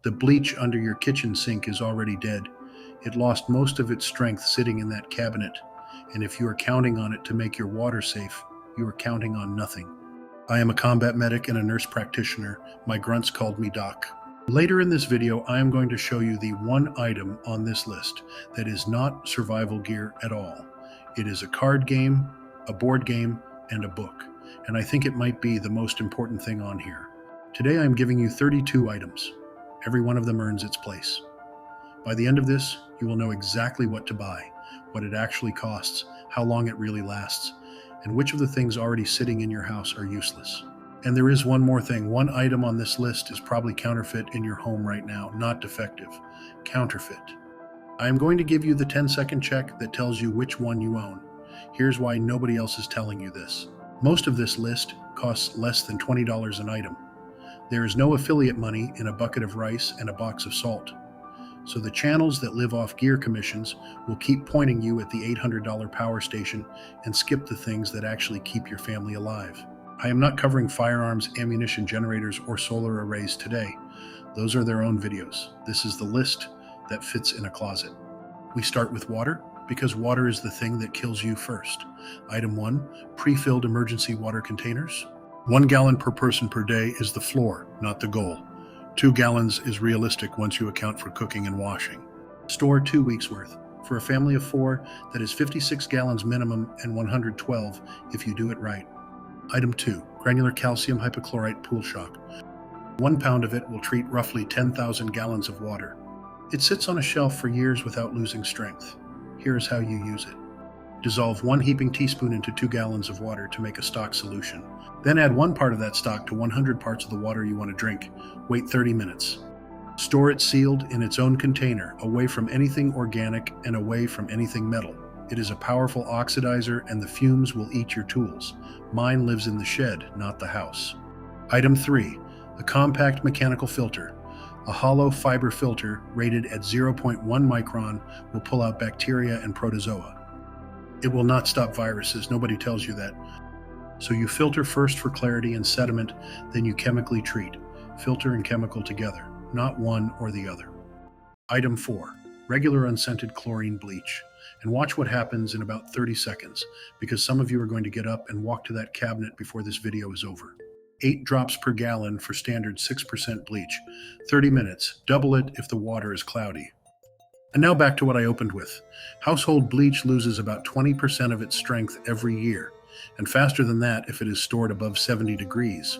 The bleach under your kitchen sink is already dead. It lost most of its strength sitting in that cabinet, and if you are counting on it to make your water safe, you are counting on nothing. I am a combat medic and a nurse practitioner. My grunts called me Doc. Later in this video, I am going to show you the one item on this list that is not survival gear at all. It is a card game, a board game, and a book, and I think it might be the most important thing on here. Today I am giving you 32 items. Every one of them earns its place. By the end of this, you will know exactly what to buy, what it actually costs, how long it really lasts, and which of the things already sitting in your house are useless. And there is one more thing. One item on this list is probably counterfeit in your home right now, not defective. Counterfeit. I am going to give you the 10-second check that tells you which one you own. Here's why nobody else is telling you this. Most of this list costs less than $20 an item. There is no affiliate money in a bucket of rice and a box of salt. So the channels that live off gear commissions will keep pointing you at the $800 power station and skip the things that actually keep your family alive. I am not covering firearms, ammunition generators, or solar arrays today. Those are their own videos. This is the list that fits in a closet. We start with water because water is the thing that kills you first. Item 1, pre-filled emergency water containers. 1 gallon per person per day is the floor, not the goal. 2 gallons is realistic once you account for cooking and washing. Store 2 weeks worth. For a family of 4, that is 56 gallons minimum and 112 if you do it right. Item 2, granular calcium hypochlorite pool shock. 1 pound of it will treat roughly 10,000 gallons of water. It sits on a shelf for years without losing strength. Here is how you use it. Dissolve 1 heaping teaspoon into 2 gallons of water to make a stock solution. Then add 1 part of that stock to 100 parts of the water you want to drink. Wait 30 minutes. Store it sealed in its own container, away from anything organic and away from anything metal. It is a powerful oxidizer and the fumes will eat your tools. Mine lives in the shed, not the house. Item 3, a compact mechanical filter. A hollow fiber filter rated at 0.1 micron will pull out bacteria and protozoa. It will not stop viruses, nobody tells you that. So you filter first for clarity and sediment, then you chemically treat. Filter and chemical together, not one or the other. Item 4, regular unscented chlorine bleach. And watch what happens in about 30 seconds, because some of you are going to get up and walk to that cabinet before this video is over. 8 drops per gallon for standard 6% bleach. 30 minutes, double it if the water is cloudy. And now back to what I opened with. Household bleach loses about 20% of its strength every year, and faster than that if it is stored above 70 degrees.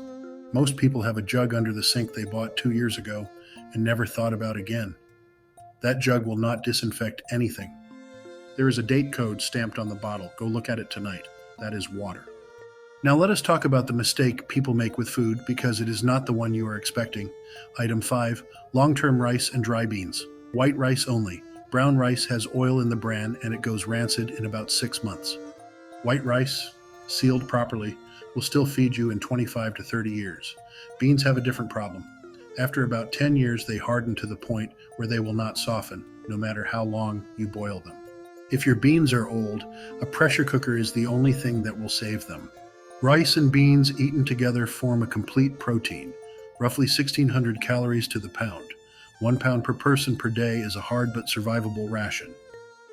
Most people have a jug under the sink they bought 2 years ago and never thought about again. That jug will not disinfect anything. There is a date code stamped on the bottle. Go look at it tonight. That is water. Now let us talk about the mistake people make with food because it is not the one you are expecting. Item 5, long-term rice and dry beans. White rice only. Brown rice has oil in the bran and it goes rancid in about 6 months. White rice, sealed properly, will still feed you in 25 to 30 years. Beans have a different problem. After about 10 years, they harden to the point where they will not soften, no matter how long you boil them. If your beans are old, a pressure cooker is the only thing that will save them. Rice and beans eaten together form a complete protein, roughly 1,600 calories to the pound. 1 pound per person per day is a hard but survivable ration.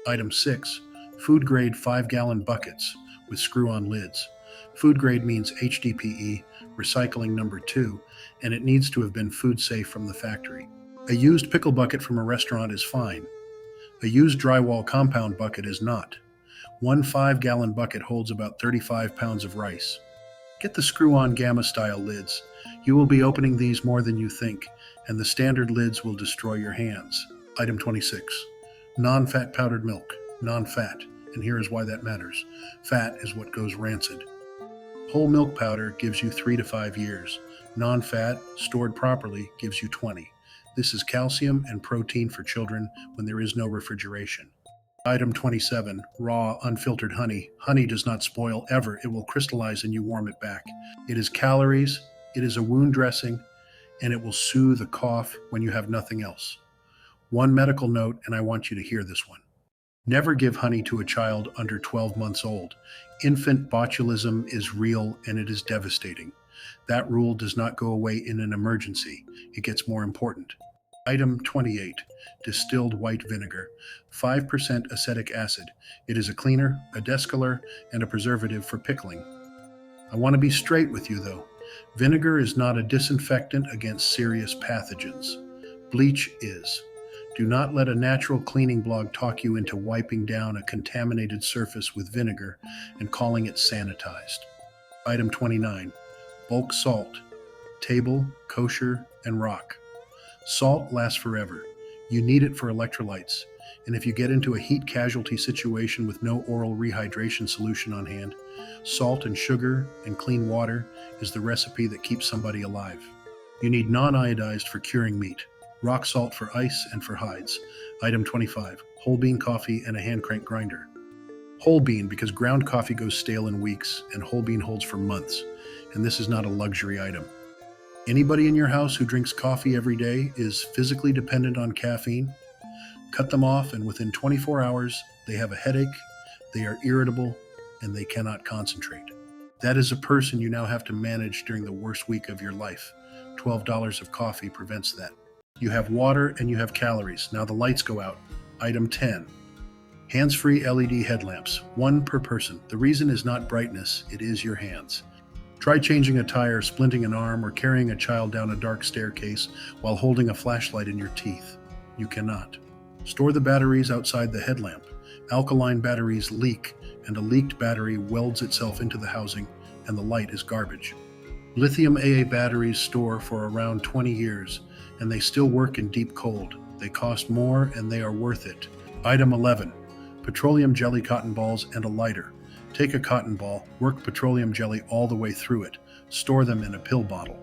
Item 6, food grade 5-gallon buckets with screw-on lids. Food grade means HDPE, recycling number 2, and it needs to have been food safe from the factory. A used pickle bucket from a restaurant is fine. A used drywall compound bucket is not. 1 5-gallon bucket holds about 35 pounds of rice. Get the screw-on gamma-style lids. You will be opening these more than you think, and the standard lids will destroy your hands. Item 26, non-fat powdered milk. Non-fat, and here is why that matters. Fat is what goes rancid. Whole milk powder gives you 3 to 5 years. Non-fat, stored properly, gives you 20. This is calcium and protein for children when there is no refrigeration. Item 27, raw, unfiltered honey. Honey does not spoil ever. It will crystallize and you warm it back. It is calories, it is a wound dressing, and it will soothe a cough when you have nothing else. One medical note, and I want you to hear this one. Never give honey to a child under 12 months old. Infant botulism is real and it is devastating. That rule does not go away in an emergency. It gets more important. Item 28. Distilled white vinegar. 5% acetic acid. It is a cleaner, a descolor, and a preservative for pickling. I want to be straight with you, though. Vinegar is not a disinfectant against serious pathogens. Bleach is. Do not let a natural cleaning blog talk you into wiping down a contaminated surface with vinegar and calling it sanitized. Item 29. Bulk salt. Table, kosher, and rock. Salt lasts forever. You need it for electrolytes. And if you get into a heat casualty situation with no oral rehydration solution on hand, salt and sugar and clean water is the recipe that keeps somebody alive. You need non-iodized for curing meat, rock salt for ice and for hides. Item 25, whole bean coffee and a hand crank grinder. Whole bean because ground coffee goes stale in weeks and whole bean holds for months, and this is not a luxury item. Anybody in your house who drinks coffee every day is physically dependent on caffeine. Cut them off, and within 24 hours, they have a headache, they are irritable, and they cannot concentrate. That is a person you now have to manage during the worst week of your life. $12 of coffee prevents that. You have water and you have calories. Now the lights go out. Item 10. Hands-free LED headlamps, 1 per person. The reason is not brightness, it is your hands. Try changing a tire, splinting an arm, or carrying a child down a dark staircase while holding a flashlight in your teeth. You cannot. Store the batteries outside the headlamp. Alkaline batteries leak, and a leaked battery welds itself into the housing, and the light is garbage. Lithium AA batteries store for around 20 years, and they still work in deep cold. They cost more, and they are worth it. Item 11. Petroleum jelly cotton balls and a lighter. Take a cotton ball, work petroleum jelly all the way through it, store them in a pill bottle.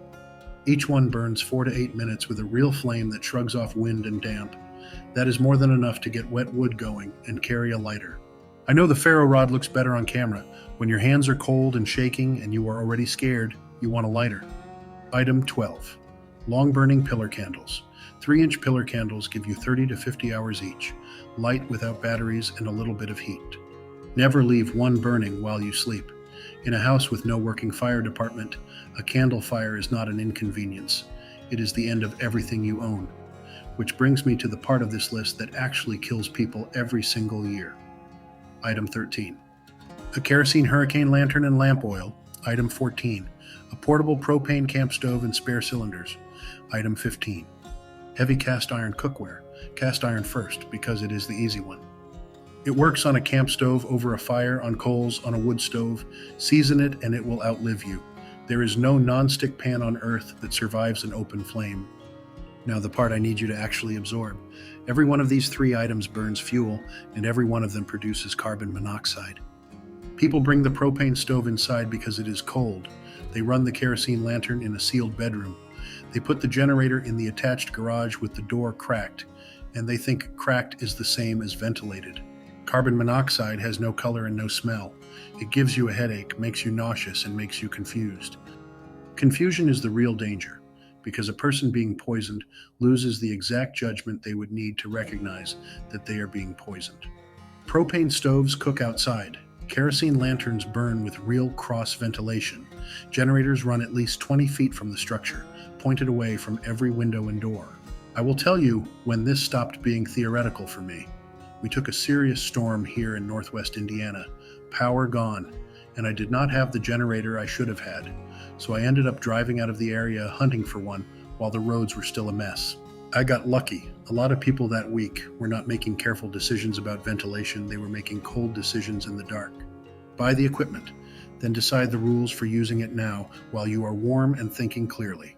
Each one burns 4 to 8 minutes with a real flame that shrugs off wind and damp. That is more than enough to get wet wood going and carry a lighter. I know the ferro rod looks better on camera. When your hands are cold and shaking and you are already scared, you want a lighter. Item 12. Long burning pillar candles. 3-inch pillar candles give you 30 to 50 hours each, light without batteries and a little bit of heat. Never leave one burning while you sleep. In a house with no working fire department, a candle fire is not an inconvenience. It is the end of everything you own. Which brings me to the part of this list that actually kills people every single year. Item 13. A kerosene hurricane lantern and lamp oil. Item 14. A portable propane camp stove and spare cylinders. Item 15. Heavy cast iron cookware. Cast iron first, because it is the easy one. It works on a camp stove, over a fire, on coals, on a wood stove. Season it and it will outlive you. There is no non-stick pan on earth that survives an open flame. Now the part I need you to actually absorb. Every one of these 3 items burns fuel, and every one of them produces carbon monoxide. People bring the propane stove inside because it is cold. They run the kerosene lantern in a sealed bedroom. They put the generator in the attached garage with the door cracked, and they think cracked is the same as ventilated. Carbon monoxide has no color and no smell. It gives you a headache, makes you nauseous, and makes you confused. Confusion is the real danger, because a person being poisoned loses the exact judgment they would need to recognize that they are being poisoned. Propane stoves cook outside. Kerosene lanterns burn with real cross ventilation. Generators run at least 20 feet from the structure, pointed away from every window and door. I will tell you when this stopped being theoretical for me. We took a serious storm here in northwest Indiana. Power gone, and I did not have the generator I should have had, so I ended up driving out of the area hunting for one while the roads were still a mess. I got lucky. A lot of people that week were not making careful decisions about ventilation, they were making cold decisions in the dark. Buy the equipment, then decide the rules for using it now while you are warm and thinking clearly.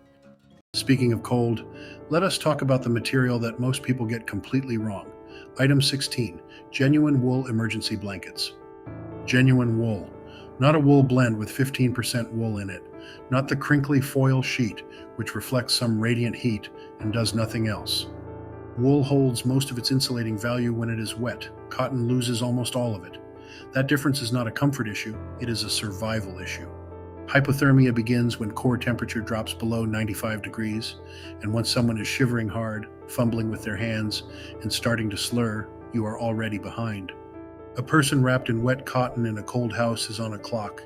Speaking of cold, let us talk about the material that most people get completely wrong. Item 16, genuine wool emergency blankets. Genuine wool. Not a wool blend with 15% wool in it. Not the crinkly foil sheet, which reflects some radiant heat and does nothing else. Wool holds most of its insulating value when it is wet. Cotton loses almost all of it. That difference is not a comfort issue, it is a survival issue. Hypothermia begins when core temperature drops below 95 degrees, and once someone is shivering hard, fumbling with their hands, and starting to slur, you are already behind. A person wrapped in wet cotton in a cold house is on a clock.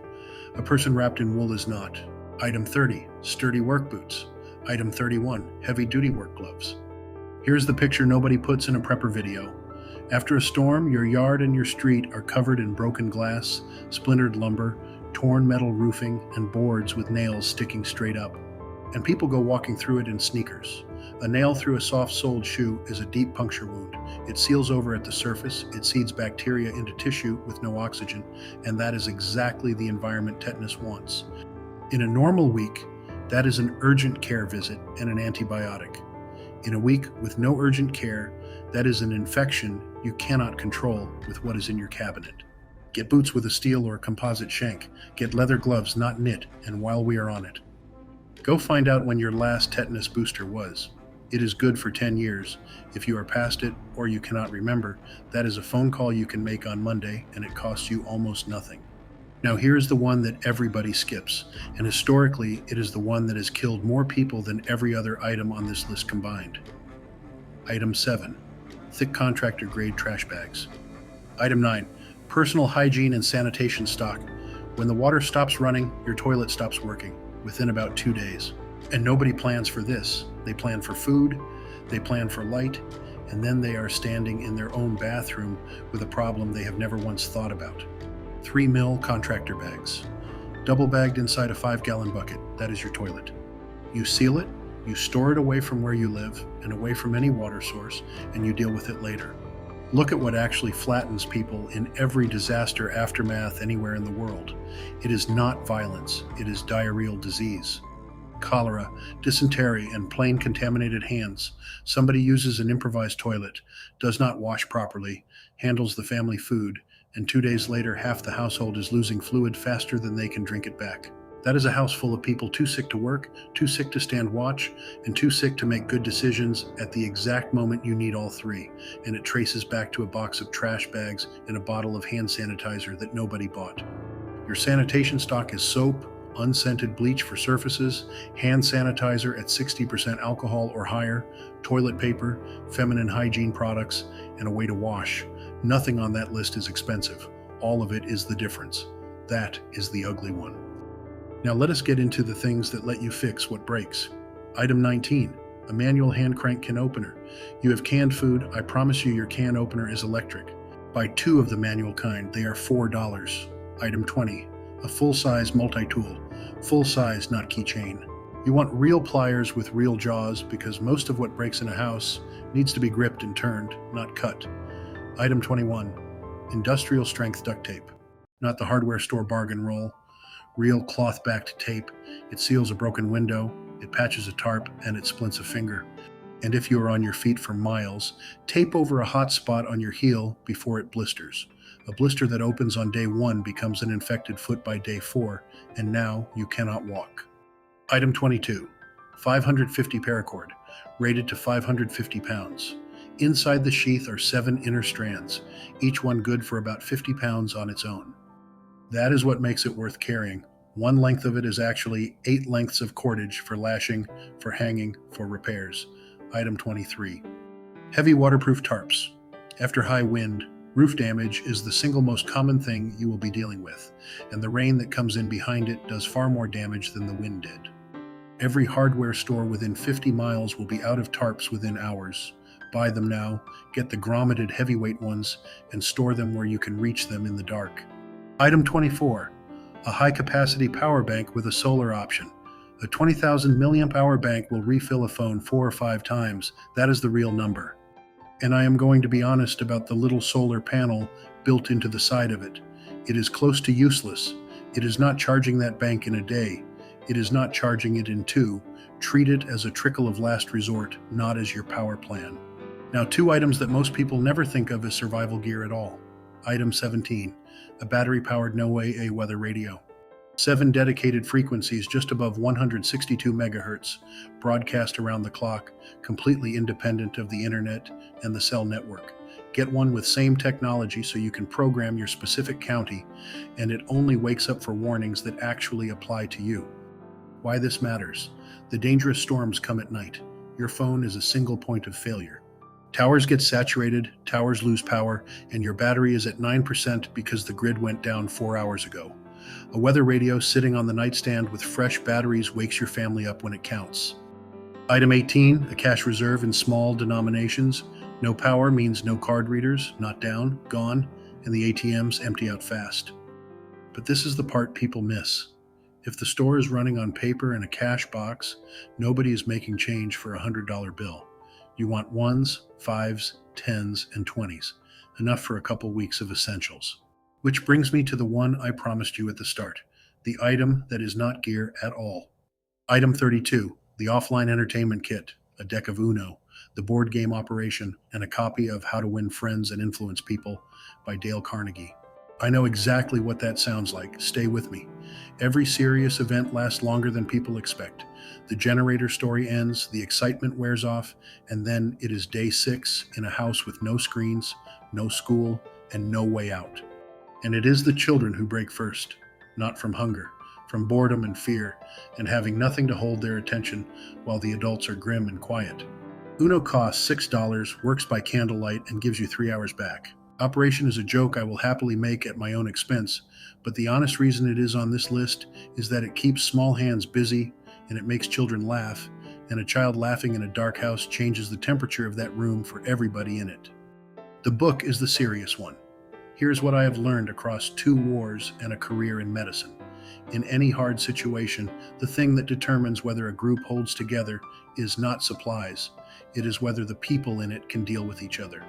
A person wrapped in wool is not. Item 30, sturdy work boots. Item 31, heavy-duty work gloves. Here's the picture nobody puts in a prepper video. After a storm, your yard and your street are covered in broken glass, splintered lumber, torn metal roofing, and boards with nails sticking straight up. And people go walking through it in sneakers. A nail through a soft-soled shoe is a deep puncture wound. It seals over at the surface, it seeds bacteria into tissue with no oxygen, and that is exactly the environment tetanus wants. In a normal week, that is an urgent care visit and an antibiotic. In a week with no urgent care, that is an infection you cannot control with what is in your cabinet. Get boots with a steel or composite shank. Get leather gloves, not knit, and while we are on it, go find out when your last tetanus booster was. It is good for 10 years. If you are past it or you cannot remember, that is a phone call you can make on Monday, and it costs you almost nothing. Now here is the one that everybody skips, and historically it is the one that has killed more people than every other item on this list combined. Item 7. Thick contractor grade trash bags. Item 9. Personal hygiene and sanitation stock. When the water stops running, your toilet stops working within about 2 days. And nobody plans for this. They plan for food, they plan for light, and then they are standing in their own bathroom with a problem they have never once thought about. 3 mil contractor bags. Double bagged inside a 5-gallon bucket. That is your toilet. You seal it, you store it away from where you live and away from any water source, and you deal with it later. Look at what actually flattens people in every disaster aftermath anywhere in the world. It is not violence, it is diarrheal disease. Cholera, dysentery, and plain contaminated hands. Somebody uses an improvised toilet, does not wash properly, handles the family food, and 2 days later half the household is losing fluid faster than they can drink it back. That is a house full of people too sick to work, too sick to stand watch, and too sick to make good decisions at the exact moment you need all three, and it traces back to a box of trash bags and a bottle of hand sanitizer that nobody bought. Your sanitation stock is soap, unscented bleach for surfaces, hand sanitizer at 60% alcohol or higher, toilet paper, feminine hygiene products, and a way to wash. Nothing on that list is expensive. All of it is the difference. That is the ugly one. Now let us get into the things that let you fix what breaks. Item 19, a manual hand crank can opener. You have canned food, I promise you your can opener is electric. Buy 2 of the manual kind, they are $4. Item 20, a full-size multi-tool. Full-size, not keychain. You want real pliers with real jaws because most of what breaks in a house needs to be gripped and turned, not cut. Item 21, industrial strength duct tape. Not the hardware store bargain roll. Real cloth-backed tape. It seals a broken window, it patches a tarp, and it splints a finger. And if you are on your feet for miles, tape over a hot spot on your heel before it blisters. A blister that opens on day 1 becomes an infected foot by day 4, and now you cannot walk. Item 22, 550 paracord, rated to 550 pounds. Inside the sheath are 7 inner strands, each one good for about 50 pounds on its own. That is what makes it worth carrying. One length of it is actually 8 lengths of cordage for lashing, for hanging, for repairs. Item 23. Heavy waterproof tarps. After high wind, roof damage is the single most common thing you will be dealing with, and the rain that comes in behind it does far more damage than the wind did. Every hardware store within 50 miles will be out of tarps within hours. Buy them now, get the grommeted heavyweight ones, and store them where you can reach them in the dark. Item 24, a high-capacity power bank with a solar option. A 20,000 milliamp hour bank will refill a phone 4 or 5 times. That is the real number. And I am going to be honest about the little solar panel built into the side of it. It is close to useless. It is not charging that bank in a day. It is not charging it in 2. Treat it as a trickle of last resort, not as your power plan. Now 2 items that most people never think of as survival gear at all. Item 17, a battery-powered no-AA weather radio. 7 dedicated frequencies just above 162 megahertz, broadcast around the clock, completely independent of the internet and the cell network. Get one with same technology so you can program your specific county, and it only wakes up for warnings that actually apply to you. Why this matters? The dangerous storms come at night. Your phone is a single point of failure. Towers get saturated, towers lose power, and your battery is at 9% because the grid went down 4 hours ago. A weather radio sitting on the nightstand with fresh batteries wakes your family up when it counts. Item 18, a cash reserve in small denominations. No power means no card readers, not down, gone, and the ATMs empty out fast. But this is the part people miss. If the store is running on paper and a cash box, nobody is making change for a $100 bill. You want ones, fives, tens, and 20s, enough for a couple weeks of essentials. Which brings me to the one I promised you at the start, the item that is not gear at all. Item 32, the offline entertainment kit, a deck of Uno, the board game operation, and a copy of How to Win Friends and Influence People by Dale Carnegie. I know exactly what that sounds like. Stay with me. Every serious event lasts longer than people expect. The generator story ends, the excitement wears off, and then it is day 6 in a house with no screens, no school, and no way out. And it is the children who break first, not from hunger, from boredom and fear, and having nothing to hold their attention while the adults are grim and quiet. Uno costs $6, works by candlelight, and gives you 3 hours back. Operation is a joke I will happily make at my own expense, but the honest reason it is on this list is that it keeps small hands busy and it makes children laugh, and a child laughing in a dark house changes the temperature of that room for everybody in it. The book is the serious one. Here's what I have learned across 2 wars and a career in medicine. In any hard situation, the thing that determines whether a group holds together is not supplies. It is whether the people in it can deal with each other.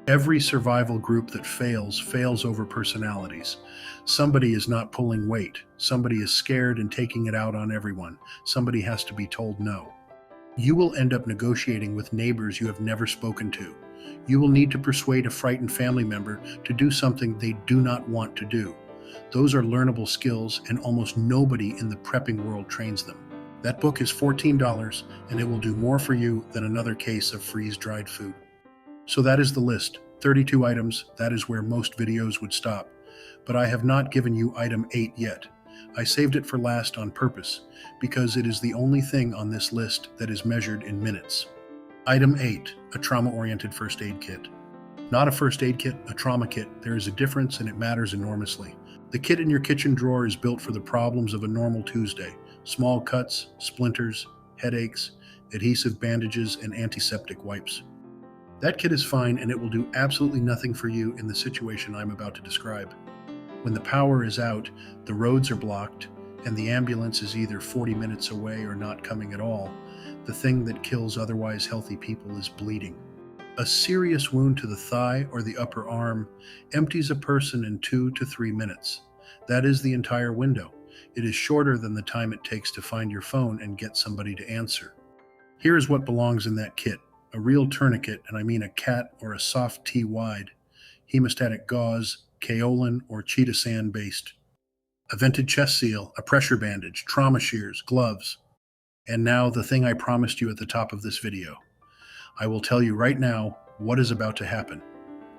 Every survival group that fails over personalities. Somebody is not pulling weight. Somebody is scared and taking it out on everyone. Somebody has to be told no. You will end up negotiating with neighbors you have never spoken to. You will need to persuade a frightened family member to do something they do not want to do. Those are learnable skills, and almost nobody in the prepping world trains them. That book is $14, and it will do more for you than another case of freeze-dried food. So that is the list, 32 items. That is where most videos would stop. But I have not given you item 8 yet. I saved it for last on purpose, because it is the only thing on this list that is measured in minutes. Item 8, a trauma-oriented first aid kit. Not a first aid kit, a trauma kit. There is a difference, and it matters enormously. The kit in your kitchen drawer is built for the problems of a normal Tuesday. Small cuts, splinters, headaches, adhesive bandages, and antiseptic wipes. That kit is fine, and it will do absolutely nothing for you in the situation I'm about to describe. When the power is out, the roads are blocked, and the ambulance is either 40 minutes away or not coming at all, the thing that kills otherwise healthy people is bleeding. A serious wound to the thigh or the upper arm empties a person in 2 to 3 minutes. That is the entire window. It is shorter than the time it takes to find your phone and get somebody to answer. Here is what belongs in that kit. A real tourniquet, and I mean a cat or a soft T wide, hemostatic gauze, kaolin or cheetah sand based, a vented chest seal, a pressure bandage, trauma shears, gloves. And now the thing I promised you at the top of this video. I will tell you right now what is about to happen.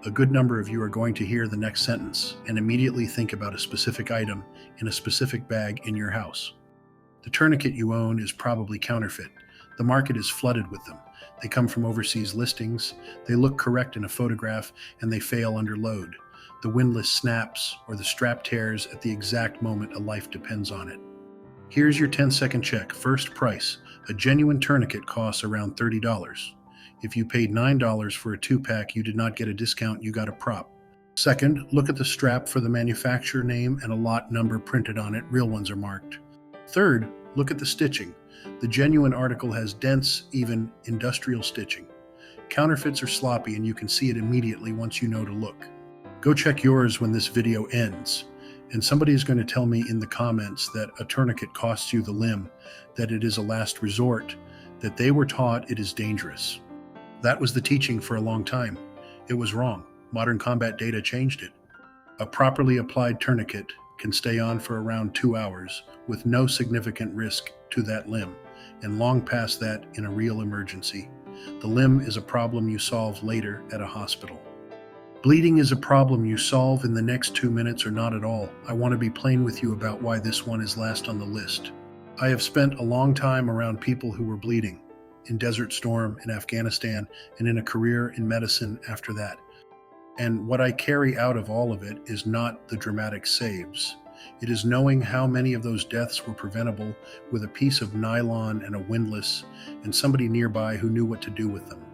A good number of you are going to hear the next sentence and immediately think about a specific item in a specific bag in your house. The tourniquet you own is probably counterfeit. The market is flooded with them. They come from overseas listings, they look correct in a photograph, and they fail under load. The windlass snaps or the strap tears at the exact moment a life depends on it. Here's your 10-second check. First price. A genuine tourniquet costs around $30. If you paid $9 for a 2-pack, you did not get a discount, you got a prop. Second, look at the strap for the manufacturer name and a lot number printed on it. Real ones are marked. Third, look at the stitching. The genuine article has dense, even industrial stitching. Counterfeits are sloppy, and you can see it immediately once you know to look. Go check yours when this video ends, and somebody is going to tell me in the comments that a tourniquet costs you the limb, that it is a last resort, that they were taught it is dangerous. That was the teaching for a long time. It was wrong. Modern combat data changed it. A properly applied tourniquet can stay on for around 2 hours with no significant risk to that limb, and long past that in a real emergency. The limb is a problem you solve later at a hospital. Bleeding is a problem you solve in the next 2 minutes or not at all. I want to be plain with you about why this one is last on the list. I have spent a long time around people who were bleeding, in Desert Storm, in Afghanistan, and in a career in medicine after that. And what I carry out of all of it is not the dramatic saves. It is knowing how many of those deaths were preventable with a piece of nylon and a windlass and somebody nearby who knew what to do with them.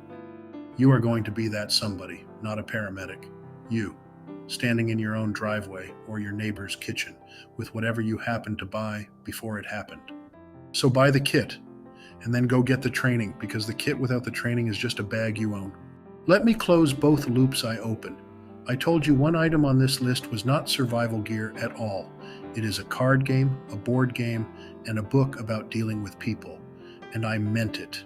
You are going to be that somebody, not a paramedic. You, standing in your own driveway or your neighbor's kitchen with whatever you happened to buy before it happened. So buy the kit, and then go get the training, because the kit without the training is just a bag you own. Let me close both loops I opened. I told you one item on this list was not survival gear at all. It is a card game, a board game, and a book about dealing with people. And I meant it.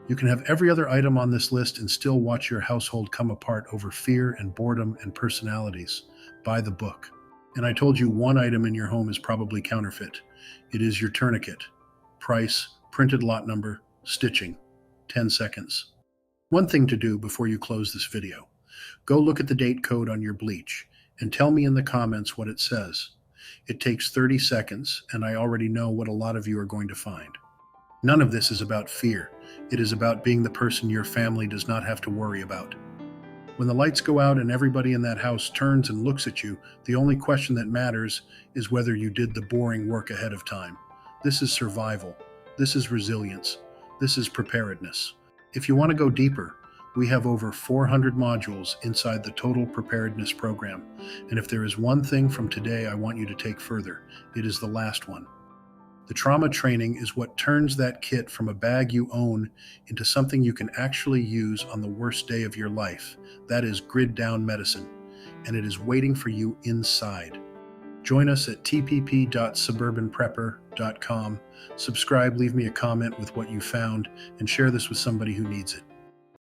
You can have every other item on this list and still watch your household come apart over fear and boredom and personalities. Buy the book. And I told you one item in your home is probably counterfeit. It is your tourniquet. Price, printed lot number, stitching. 10 seconds. One thing to do before you close this video. Go look at the date code on your bleach and tell me in the comments what it says. It takes 30 seconds, and I already know what a lot of you are going to find. None of this is about fear. It is about being the person your family does not have to worry about. When the lights go out and everybody in that house turns and looks at you, the only question that matters is whether you did the boring work ahead of time. This is survival. This is resilience. This is preparedness. If you want to go deeper, we have over 400 modules inside the Total Preparedness program. And if there is one thing from today I want you to take further, it is the last one. The trauma training is what turns that kit from a bag you own into something you can actually use on the worst day of your life. That is grid down medicine, and it is waiting for you inside. Join us at tpp.suburbanprepper.com. Subscribe, leave me a comment with what you found, and share this with somebody who needs it.